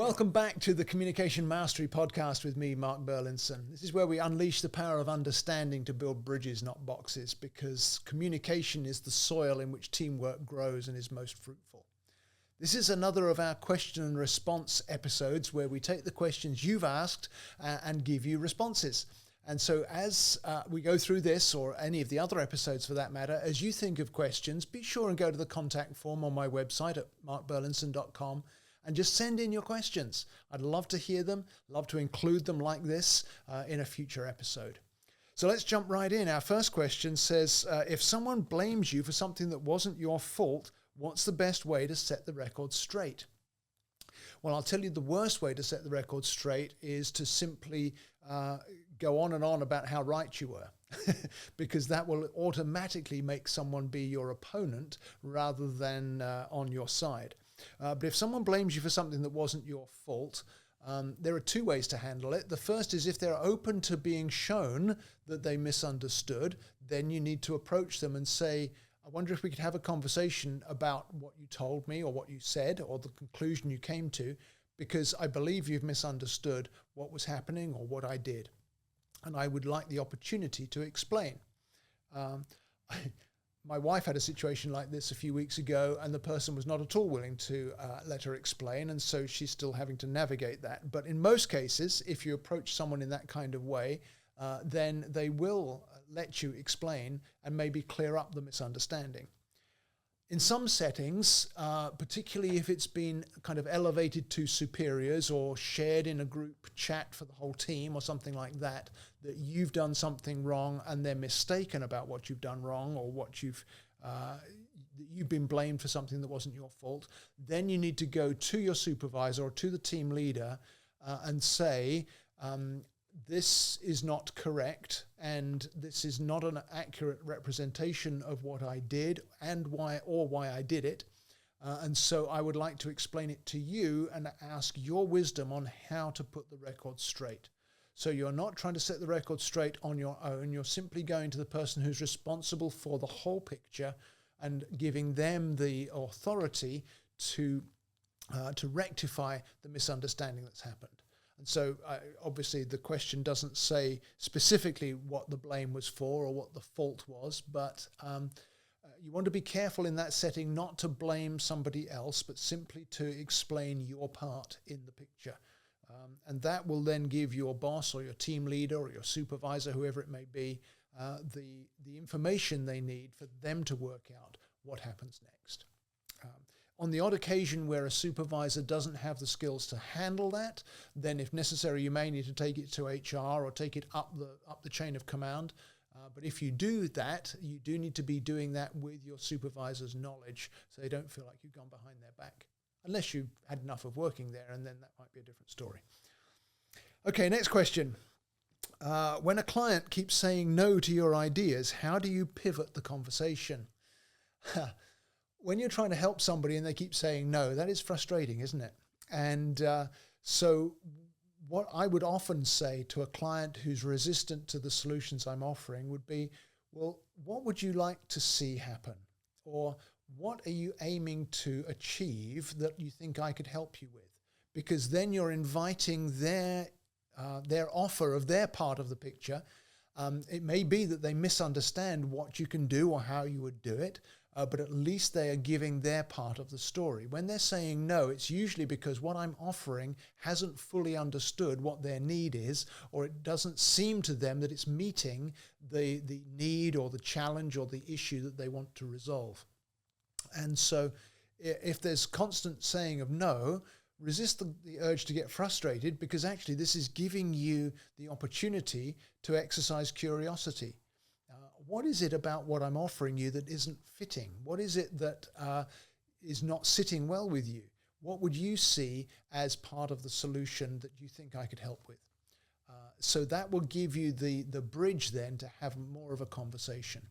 Welcome back to the Communication Mastery Podcast with me, Mark Burlinson. This is where we unleash the power of understanding to build bridges, not boxes, because communication is the soil in which teamwork grows and is most fruitful. This is another of our question and response episodes where we take the questions you've asked and give you responses. And so as we go through this, or any of the other episodes for that matter, as you think of questions, be sure and go to the contact form on my website at markburlinson.com and just send in your questions. I'd love to hear them, love to include them like this in a future episode. So let's jump right in. Our first question says, if someone blames you for something that wasn't your fault, what's the best way to set the record straight? Well, I'll tell you the worst way to set the record straight is to simply go on and on about how right you were, because that will automatically make someone be your opponent rather than on your side. But if someone blames you for something that wasn't your fault, there are two ways to handle it. The first is if they're open to being shown that they misunderstood, then you need to approach them and say, I wonder if we could have a conversation about what you told me or what you said or the conclusion you came to, because I believe you've misunderstood what was happening or what I did. And I would like the opportunity to explain. My wife had a situation like this a few weeks ago, and the person was not at all willing to let her explain, and so she's still having to navigate that. But in most cases, if you approach someone in that kind of way, then they will let you explain and maybe clear up the misunderstanding. In some settings, particularly if it's been kind of elevated to superiors or shared in a group chat for the whole team or something like that, that you've done something wrong and they're mistaken about what you've done wrong, or what you've been blamed for something that wasn't your fault, then you need to go to your supervisor or to the team leader and say, this is not correct, and this is not an accurate representation of what I did and why I did it. And so I would like to explain it to you and ask your wisdom on how to put the record straight. So you're not trying to set the record straight on your own. You're simply going to the person who's responsible for the whole picture and giving them the authority to rectify the misunderstanding that's happened. And so obviously the question doesn't say specifically what the blame was for or what the fault was, but you want to be careful in that setting not to blame somebody else, but simply to explain your part in the picture. And that will then give your boss or your team leader or your supervisor, whoever it may be, the information they need for them to work out what happens next. On the odd occasion where a supervisor doesn't have the skills to handle that, then if necessary, you may need to take it to HR or take it up the chain of command. But if you do that, you do need to be doing that with your supervisor's knowledge, so they don't feel like you've gone behind their back, unless you've had enough of working there, and then that might be a different story. Okay, next question. When a client keeps saying no to your ideas, how do you pivot the conversation? When you're trying to help somebody and they keep saying no, that is frustrating, isn't it? And so what I would often say to a client who's resistant to the solutions I'm offering would be, well, what would you like to see happen? Or what are you aiming to achieve that you think I could help you with? Because then you're inviting their offer of their part of the picture. It may be that they misunderstand what you can do or how you would do it, but at least they are giving their part of the story. When they're saying no, it's usually because what I'm offering hasn't fully understood what their need is, or it doesn't seem to them that it's meeting the need or the challenge or the issue that they want to resolve. And so if there's constant saying of no, resist the urge to get frustrated, because actually this is giving you the opportunity to exercise curiosity. What is it about what I'm offering you that isn't fitting? What is it that is not sitting well with you? What would you see as part of the solution that you think I could help with? So that will give you the bridge then to have more of a conversation.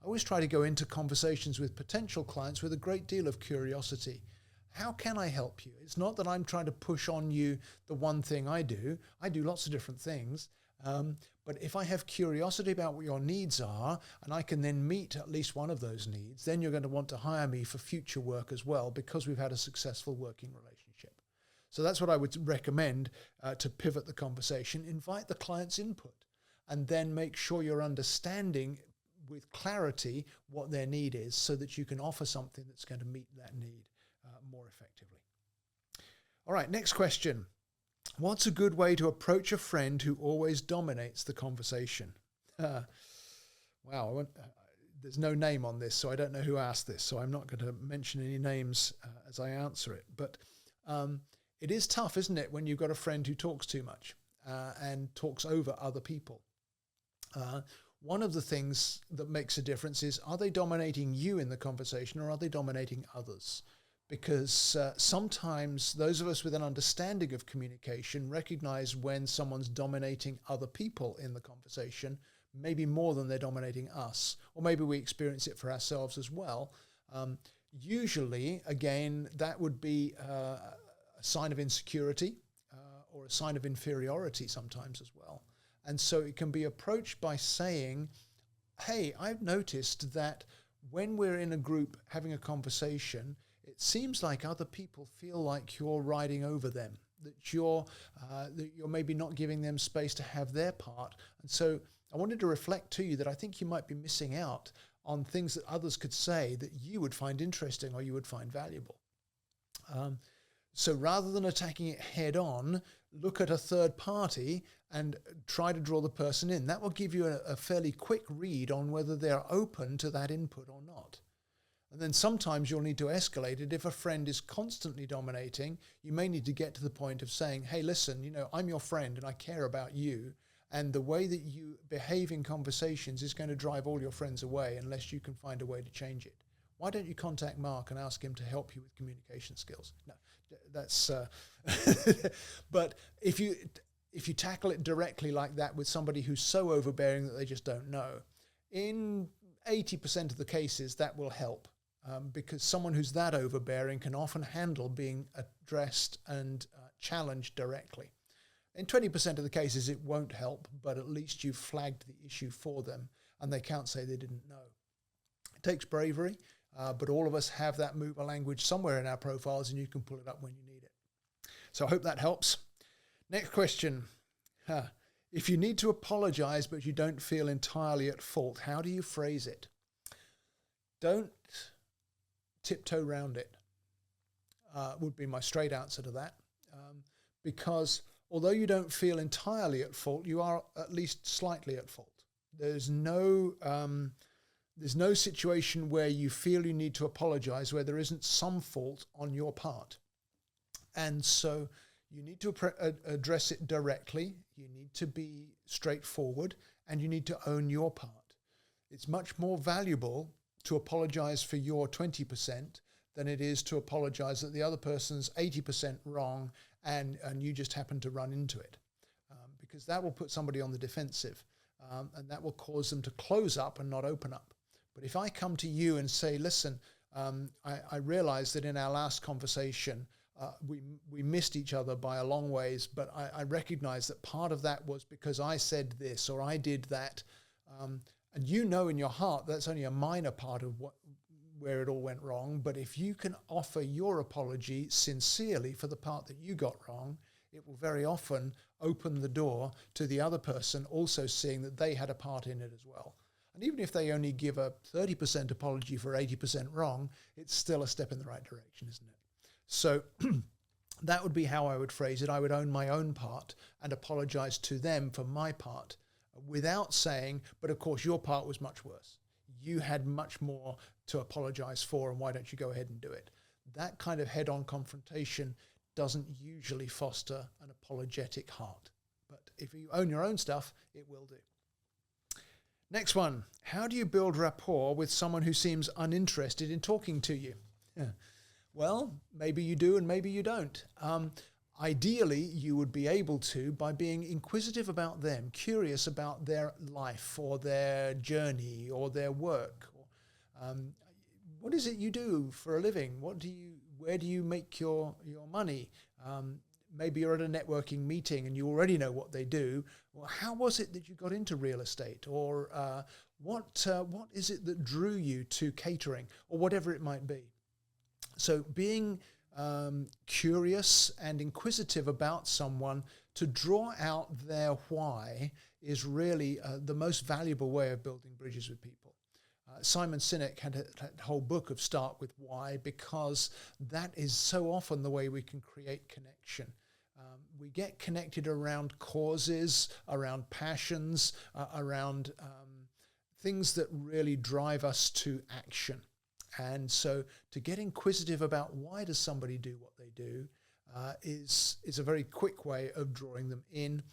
I always try to go into conversations with potential clients with a great deal of curiosity. How can I help you? It's not that I'm trying to push on you the one thing I do. I do lots of different things. But if I have curiosity about what your needs are, and I can then meet at least one of those needs, then you're going to want to hire me for future work as well, because we've had a successful working relationship. So that's what I would recommend to pivot the conversation. Invite the client's input and then make sure you're understanding with clarity what their need is so that you can offer something that's going to meet that need more effectively. All right, next question. What's a good way to approach a friend who always dominates the conversation? Wow, there's no name on this, so I don't know who asked this, so I'm not going to mention any names as I answer it. But it is tough, isn't it, when you've got a friend who talks too much and talks over other people. One of the things that makes a difference is, are they dominating you in the conversation or are they dominating others? Because sometimes those of us with an understanding of communication recognize when someone's dominating other people in the conversation, maybe more than they're dominating us, or maybe we experience it for ourselves as well. Usually, again, that would be a sign of insecurity or a sign of inferiority sometimes as well. And so it can be approached by saying, hey, I've noticed that when we're in a group having a conversation, it seems like other people feel like you're riding over them, that you're maybe not giving them space to have their part. And so I wanted to reflect to you that I think you might be missing out on things that others could say that you would find interesting or you would find valuable. So rather than attacking it head on, look at a third party and try to draw the person in. That will give you a fairly quick read on whether they're open to that input or not. And then sometimes you'll need to escalate it. If a friend is constantly dominating, you may need to get to the point of saying, hey, listen, I'm your friend and I care about you. And the way that you behave in conversations is going to drive all your friends away unless you can find a way to change it. Why don't you contact Mark and ask him to help you with communication skills? No, that's, but if you tackle it directly like that with somebody who's so overbearing that they just don't know, in 80% of the cases that will help. Because someone who's that overbearing can often handle being addressed and challenged directly. In 20% of the cases, it won't help, but at least you've flagged the issue for them and they can't say they didn't know. It takes bravery, but all of us have that mover language somewhere in our profiles and you can pull it up when you need it. So I hope that helps. Next question. If you need to apologize, but you don't feel entirely at fault, how do you phrase it? Don't tiptoe around it, would be my straight answer to that. Because although you don't feel entirely at fault, you are at least slightly at fault. There's no situation where you feel you need to apologize where there isn't some fault on your part. And so you need to address it directly. You need to be straightforward and you need to own your part. It's much more valuable to apologize for your 20% than it is to apologize that the other person's 80% wrong and you just happen to run into it. Because that will put somebody on the defensive and that will cause them to close up and not open up. But if I come to you and say, listen, I realized that in our last conversation, we missed each other by a long ways, but I recognize that part of that was because I said this or I did that. And in your heart that's only a minor part of where it all went wrong. But if you can offer your apology sincerely for the part that you got wrong, it will very often open the door to the other person also seeing that they had a part in it as well. And even if they only give a 30% apology for 80% wrong, it's still a step in the right direction, isn't it? So that would be how I would phrase it. I would own my own part and apologize to them for my part, without saying, but of course your part was much worse. You had much more to apologize for, and why don't you go ahead and do it? That kind of head-on confrontation doesn't usually foster an apologetic heart. But if you own your own stuff, it will do. Next one. How do you build rapport with someone who seems uninterested in talking to you? Well, maybe you do and maybe you don't. Ideally, you would be able to by being inquisitive about them, curious about their life or their journey or their work. What is it you do for a living? Where do you make your money? Maybe you're at a networking meeting and you already know what they do. Well, how was it that you got into real estate? Or what is it that drew you to catering or whatever it might be? So being curious and inquisitive about someone, to draw out their why is really the most valuable way of building bridges with people. Simon Sinek had a whole book of Start With Why, because that is so often the way we can create connection. We get connected around causes, around passions, around things that really drive us to action. And so to get inquisitive about why does somebody do what they do is a very quick way of drawing them in,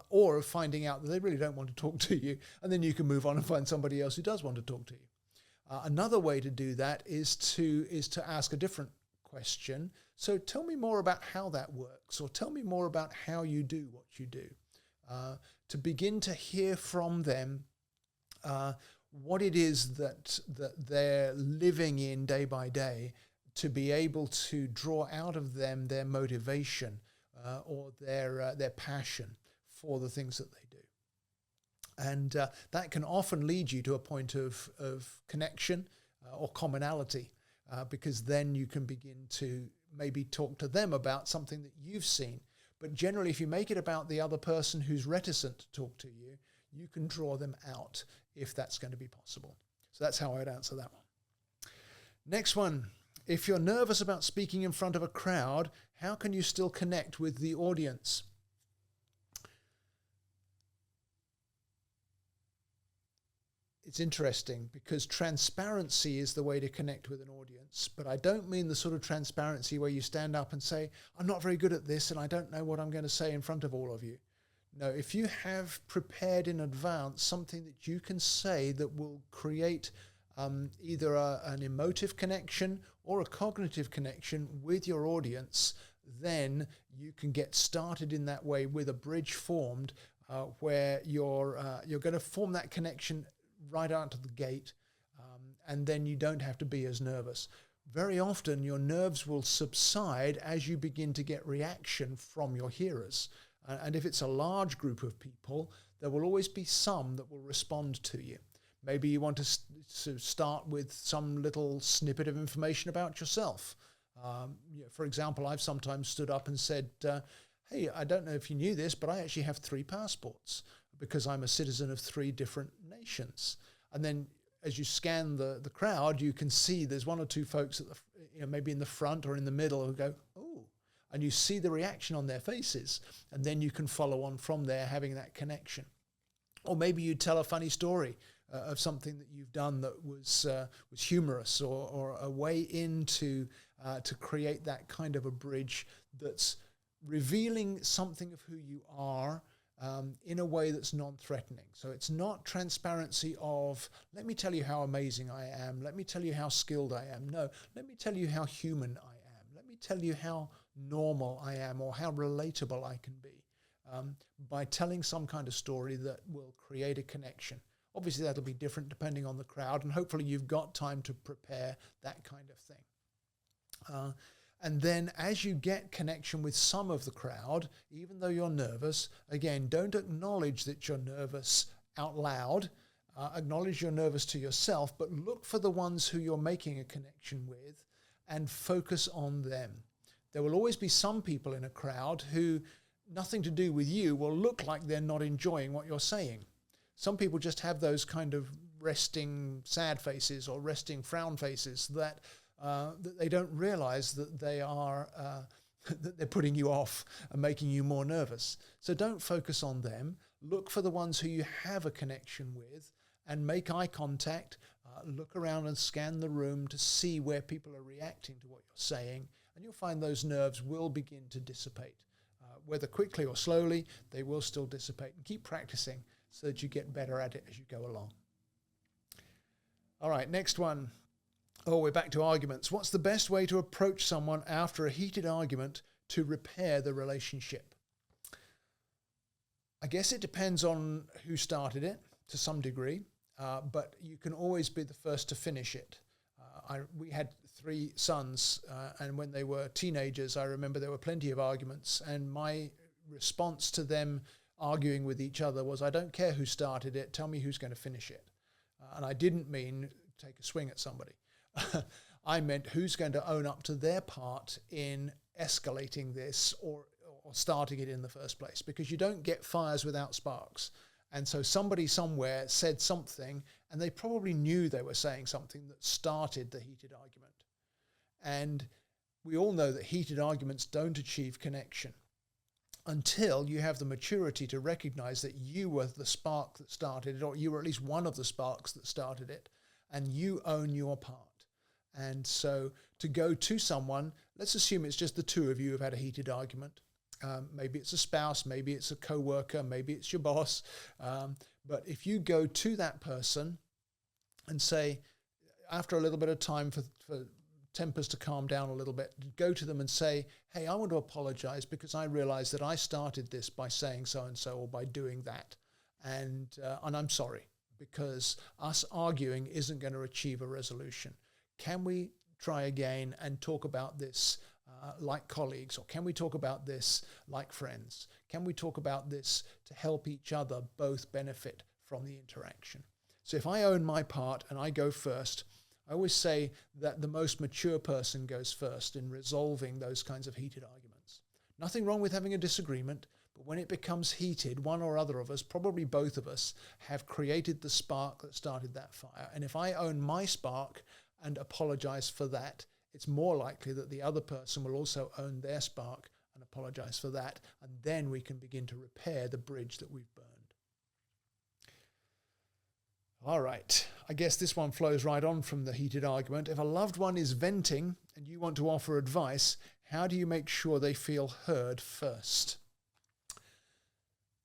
or of finding out that they really don't want to talk to you, and then you can move on and find somebody else who does want to talk to you. Another way to do that is to ask a different question. So tell me more about how that works, or tell me more about how you do what you do. To begin to hear from them what it is that they're living in day by day, to be able to draw out of them their motivation or their passion for the things that they do. And that can often lead you to a point of connection or commonality, because then you can begin to maybe talk to them about something that you've seen. But generally, if you make it about the other person who's reticent to talk to you, you can draw them out if that's going to be possible. So that's how I would answer that one. Next one. If you're nervous about speaking in front of a crowd, how can you still connect with the audience? It's interesting, because transparency is the way to connect with an audience, but I don't mean the sort of transparency where you stand up and say, I'm not very good at this and I don't know what I'm going to say in front of all of you. No, if you have prepared in advance something that you can say that will create either an emotive connection or a cognitive connection with your audience, then you can get started in that way with a bridge formed where you're going to form that connection right out of the gate, and then you don't have to be as nervous. Very often your nerves will subside as you begin to get reaction from your hearers. And if it's a large group of people, there will always be some that will respond to you. Maybe you want to start with some little snippet of information about yourself. For example, I've sometimes stood up and said, hey, I don't know if you knew this, but I actually have 3 passports because I'm a citizen of 3 different nations. And then as you scan the crowd, you can see there's 1 or 2 folks at maybe in the front or in the middle who go, oh, and you see the reaction on their faces. And then you can follow on from there, having that connection. Or maybe you tell a funny story of something that you've done that was humorous, or a way into to create that kind of a bridge that's revealing something of who you are in a way that's non-threatening. So it's not transparency of, let me tell you how amazing I am, let me tell you how skilled I am. No, let me tell you how human I am. Let me tell you how normal I am, or how relatable I can be, by telling some kind of story that will create a connection. Obviously, that'll be different depending on the crowd, and hopefully you've got time to prepare that kind of thing. And then as you get connection with some of the crowd, even though you're nervous, again, don't acknowledge that you're nervous out loud. Acknowledge you're nervous to yourself, but look for the ones who you're making a connection with and focus on them. There will always be some people in a crowd who, nothing to do with you, will look like they're not enjoying what you're saying. Some people just have those kind of resting sad faces or resting frown faces that they don't realize that they are that they're putting you off and making you more nervous. So don't focus on them. Look for the ones who you have a connection with and make eye contact. Look around and scan the room to see where people are reacting to what you're saying, and you'll find those nerves will begin to dissipate. Whether quickly or slowly, they will still dissipate. And keep practicing so that you get better at it as you go along. All right, next one. Oh, we're back to arguments. What's the best way to approach someone after a heated argument to repair the relationship? I guess it depends on who started it to some degree, but you can always be the first to finish it. We had 3 sons, and when they were teenagers, I remember there were plenty of arguments, and my response to them arguing with each other was, I don't care who started it, tell me who's going to finish it. And I didn't mean take a swing at somebody. I meant who's going to own up to their part in escalating this or starting it in the first place, because you don't get fires without sparks. And so somebody somewhere said something, and they probably knew they were saying something that started the heated argument. And we all know that heated arguments don't achieve connection until you have the maturity to recognize that you were the spark that started it, or you were at least one of the sparks that started it, and you own your part. And so to go to someone, let's assume it's just the two of you who've had a heated argument. Maybe it's a spouse, maybe it's a co-worker, maybe it's your boss. But if you go to that person and say, after a little bit of time for tempers to calm down a little bit, go to them and say, hey, I want to apologize because I realized that I started this by saying so-and-so or by doing that. And I'm sorry, because us arguing isn't going to achieve a resolution. Can we try again and talk about this like colleagues, or can we talk about this like friends? Can we talk about this to help each other both benefit from the interaction? So if I own my part and I go first, I always say that the most mature person goes first in resolving those kinds of heated arguments. Nothing wrong with having a disagreement, but when it becomes heated, one or other of us, probably both of us, have created the spark that started that fire. And if I own my spark and apologize for that, it's more likely that the other person will also own their spark and apologize for that, and then we can begin to repair the bridge that we've burned. All right, I guess this one flows right on from the heated argument. If a loved one is venting and you want to offer advice, how do you make sure they feel heard first?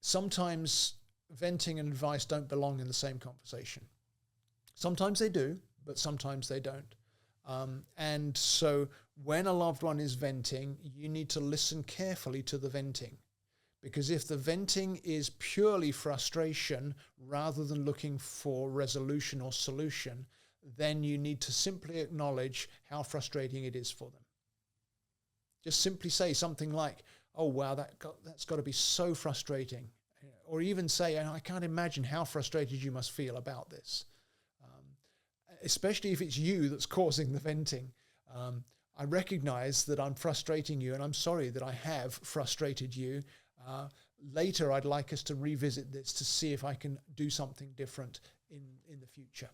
Sometimes venting and advice don't belong in the same conversation. Sometimes they do, but sometimes they don't. And so when a loved one is venting, you need to listen carefully to the venting. Because if the venting is purely frustration rather than looking for resolution or solution, then you need to simply acknowledge how frustrating it is for them. Just simply say something like, oh, wow, that's got to be so frustrating. Or even say, I can't imagine how frustrated you must feel about this. Especially if it's you that's causing the venting. I recognize that I'm frustrating you, and I'm sorry that I have frustrated you. Later, I'd like us to revisit this to see if I can do something different in the future.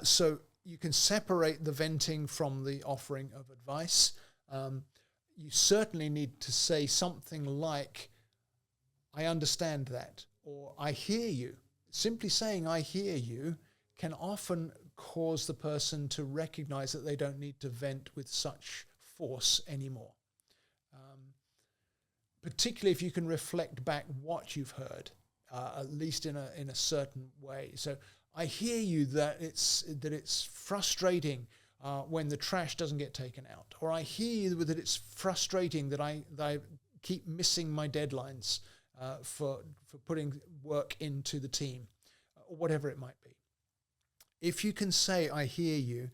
So you can separate the venting from the offering of advice. You certainly need to say something like, I understand that, or I hear you. Simply saying I hear you can often cause the person to recognize that they don't need to vent with such force anymore. Particularly if you can reflect back what you've heard, at least in a certain way. So I hear you that it's frustrating when the trash doesn't get taken out, or I hear you that it's frustrating that I keep missing my deadlines for putting work into the team, or whatever it might be. If you can say, I hear you,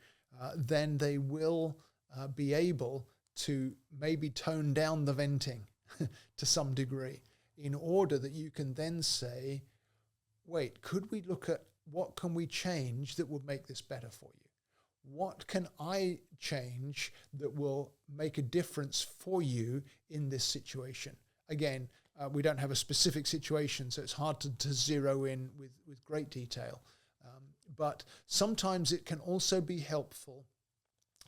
then they will be able to maybe tone down the venting to some degree, in order that you can then say, wait, could we look at what can we change that would make this better for you? What can I change that will make a difference for you in this situation? Again, we don't have a specific situation, so it's hard to zero in with great detail. But sometimes it can also be helpful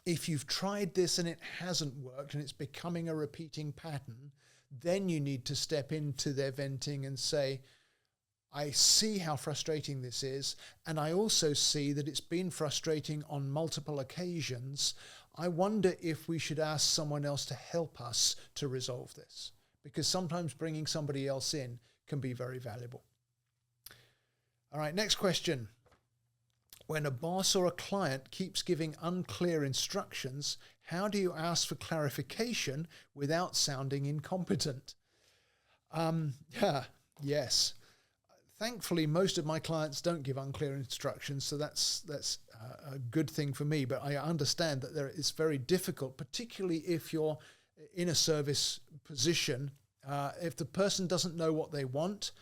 if you've tried this and it hasn't worked and it's becoming a repeating pattern. Then you need to step into their venting and say, I see how frustrating this is, and I also see that it's been frustrating on multiple occasions. I wonder if we should ask someone else to help us to resolve this, because sometimes bringing somebody else in can be very valuable. All right, next question. When a boss or a client keeps giving unclear instructions, how do you ask for clarification without sounding incompetent? Yes. Thankfully, most of my clients don't give unclear instructions, so that's a good thing for me. But I understand that it's very difficult, particularly if you're in a service position. If the person doesn't know what they want,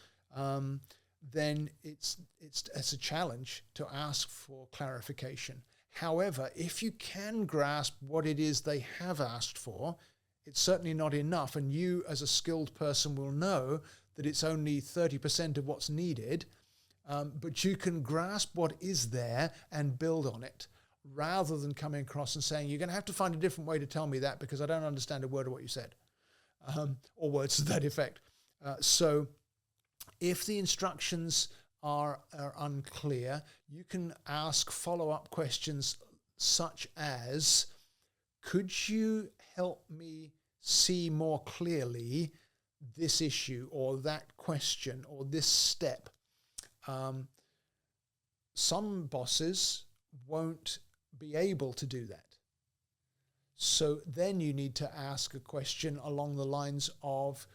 then it's a challenge to ask for clarification. However, if you can grasp what it is they have asked for, it's certainly not enough. And you as a skilled person will know that it's only 30% of what's needed. But you can grasp what is there and build on it, rather than coming across and saying, you're going to have to find a different way to tell me that because I don't understand a word of what you said, or words to that effect. So if the instructions are unclear, you can ask follow-up questions such as, could you help me see more clearly this issue or that question or this step? Some bosses won't be able to do that. So then you need to ask a question along the lines of,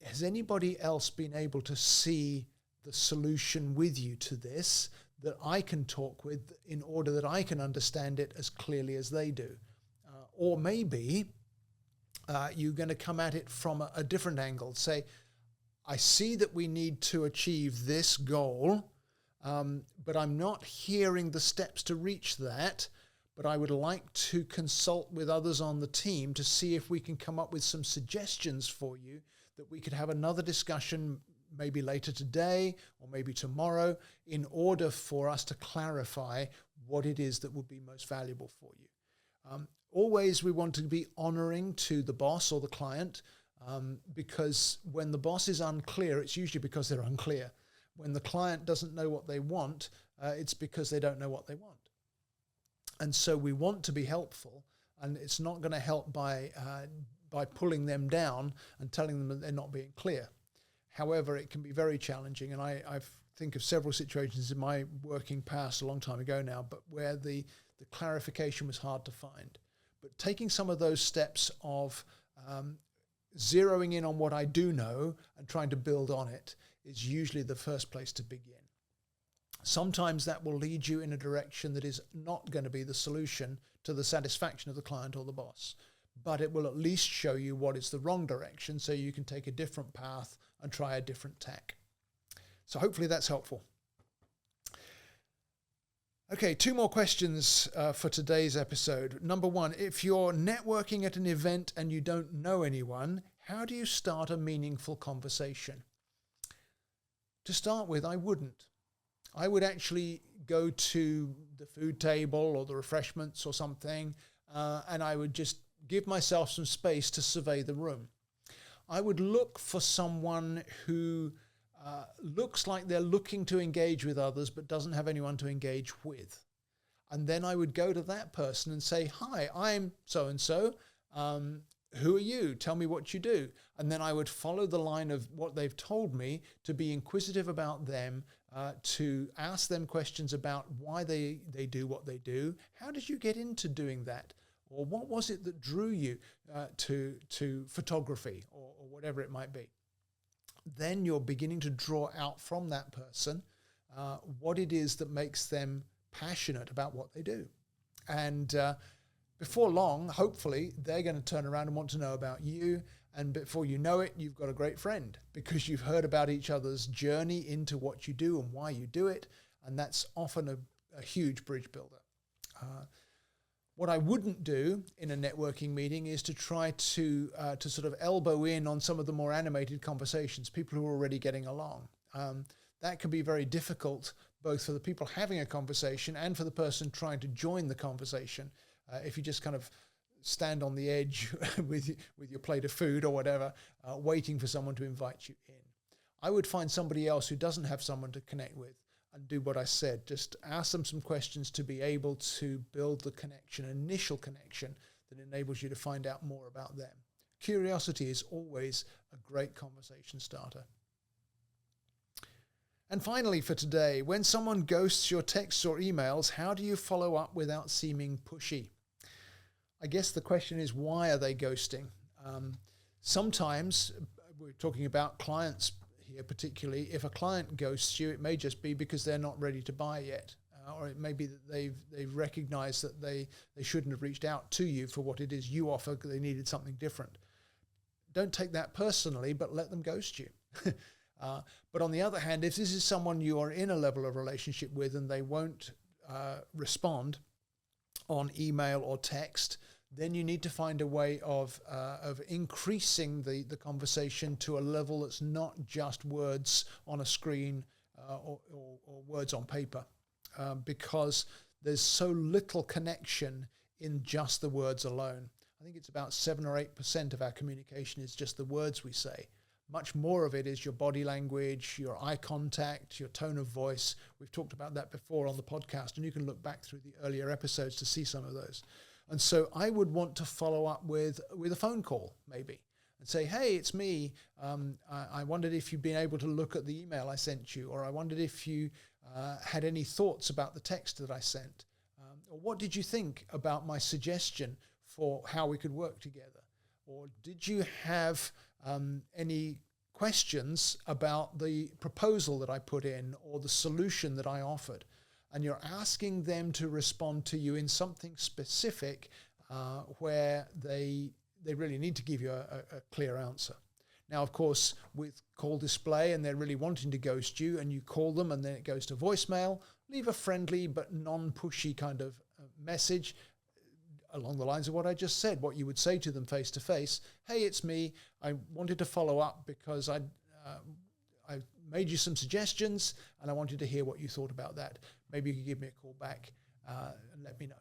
has anybody else been able to see the solution with you to this that I can talk with in order that I can understand it as clearly as they do? Or maybe you're going to come at it from a different angle. Say, I see that we need to achieve this goal, but I'm not hearing the steps to reach that, but I would like to consult with others on the team to see if we can come up with some suggestions for you that we could have another discussion maybe later today or maybe tomorrow in order for us to clarify what it is that would be most valuable for you. Always we want to be honoring to the boss or the client, because when the boss is unclear, it's usually because they're unclear. When the client doesn't know what they want, it's because they don't know what they want. And so we want to be helpful, and it's not going to help by pulling them down and telling them that they're not being clear. However, it can be very challenging, and I think of several situations in my working past a long time ago now, but where the clarification was hard to find. But taking some of those steps of zeroing in on what I do know and trying to build on it is usually the first place to begin. Sometimes that will lead you in a direction that is not going to be the solution to the satisfaction of the client or the boss, but it will at least show you what is the wrong direction so you can take a different path and try a different tack. So hopefully that's helpful. Okay, 2 more questions for today's episode. Number 1, if you're networking at an event and you don't know anyone, how do you start a meaningful conversation? To start with, I wouldn't. I would actually go to the food table or the refreshments or something, and I would just give myself some space to survey the room. I would look for someone who looks like they're looking to engage with others but doesn't have anyone to engage with. And then I would go to that person and say, hi, I'm so-and-so. Who are you? Tell me what you do. And then I would follow the line of what they've told me to be inquisitive about them, to ask them questions about why they do what they do. How did you get into doing that? Or what was it that drew you to photography or whatever it might be? Then you're beginning to draw out from that person what it is that makes them passionate about what they do. And before long, hopefully, they're going to turn around and want to know about you. And before you know it, you've got a great friend because you've heard about each other's journey into what you do and why you do it. And that's often a huge bridge builder. What I wouldn't do in a networking meeting is to try to sort of elbow in on some of the more animated conversations, people who are already getting along. That can be very difficult, both for the people having a conversation and for the person trying to join the conversation. If you just kind of stand on the edge with your plate of food or whatever, waiting for someone to invite you in. I would find somebody else who doesn't have someone to connect with and do what I said. Just ask them some questions to be able to build the connection, initial connection that enables you to find out more about them. Curiosity is always a great conversation starter. And finally for today, when someone ghosts your texts or emails, how do you follow up without seeming pushy? I guess the question is, why are they ghosting? Sometimes, we're talking about clients here particularly, if a client ghosts you, it may just be because they're not ready to buy yet. Or it may be that they've recognized that they shouldn't have reached out to you for what it is you offer because they needed something different. Don't take that personally, but let them ghost you. But on the other hand, if this is someone you are in a level of relationship with and they won't respond, on email or text, then you need to find a way of increasing the conversation to a level that's not just words on a screen or words on paper, because there's so little connection in just the words alone. I think it's about 7 or 8% of our communication is just the words we say. Much more of it is your body language, your eye contact, your tone of voice. We've talked about that before on the podcast, and you can look back through the earlier episodes to see some of those. And so I would want to follow up with a phone call, maybe, and say, hey, it's me. I wondered if you'd been able to look at the email I sent you, or I wondered if you had any thoughts about the text that I sent. Or what did you think about my suggestion for how we could work together? Or did you have any questions about the proposal that I put in or the solution that I offered? And you're asking them to respond to you in something specific where they really need to give you a clear answer. Now, of course, with call display and they're really wanting to ghost you and you call them and then it goes to voicemail, leave a friendly but non-pushy kind of message along the lines of what I just said, what you would say to them face to face. Hey, it's me. I wanted to follow up because I made you some suggestions and I wanted to hear what you thought about that. Maybe you could give me a call back and let me know.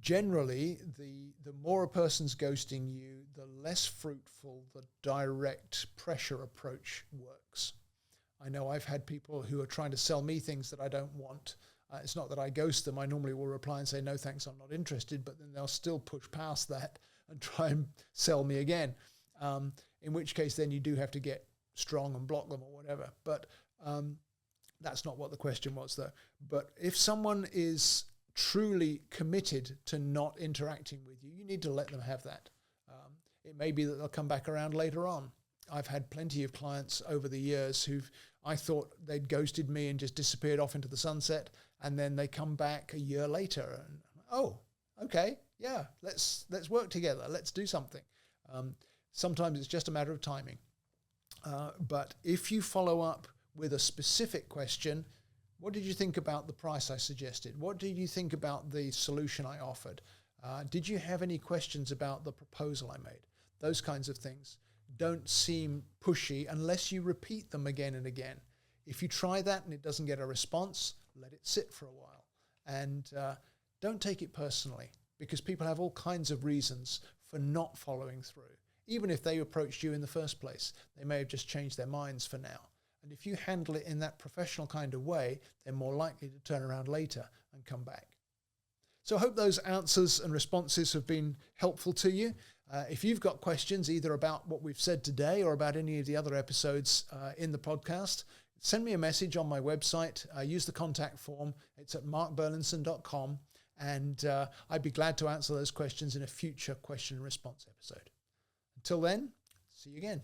Generally, the more a person's ghosting you, the less fruitful the direct pressure approach works. I know I've had people who are trying to sell me things that I don't want. It's not that I ghost them. I normally will reply and say, no, thanks, I'm not interested. But then they'll still push past that and try and sell me again. In which case, then you do have to get strong and block them or whatever. But that's not what the question was, though. But if someone is truly committed to not interacting with you, you need to let them have that. It may be that they'll come back around later on. I've had plenty of clients over the years I thought they'd ghosted me and just disappeared off into the sunset, and then they come back a year later and, oh, okay, yeah, let's work together, let's do something. Sometimes it's just a matter of timing. But if you follow up with a specific question, what did you think about the price I suggested? What did you think about the solution I offered? Did you have any questions about the proposal I made? Those kinds of things don't seem pushy unless you repeat them again and again. If you try that and it doesn't get a response, let it sit for a while. And don't take it personally, because people have all kinds of reasons for not following through. Even if they approached you in the first place, they may have just changed their minds for now. And if you handle it in that professional kind of way, they're more likely to turn around later and come back. So I hope those answers and responses have been helpful to you. If you've got questions either about what we've said today or about any of the other episodes in the podcast, send me a message on my website. Use the contact form. It's at markburlinson.com. And I'd be glad to answer those questions in a future question and response episode. Until then, see you again.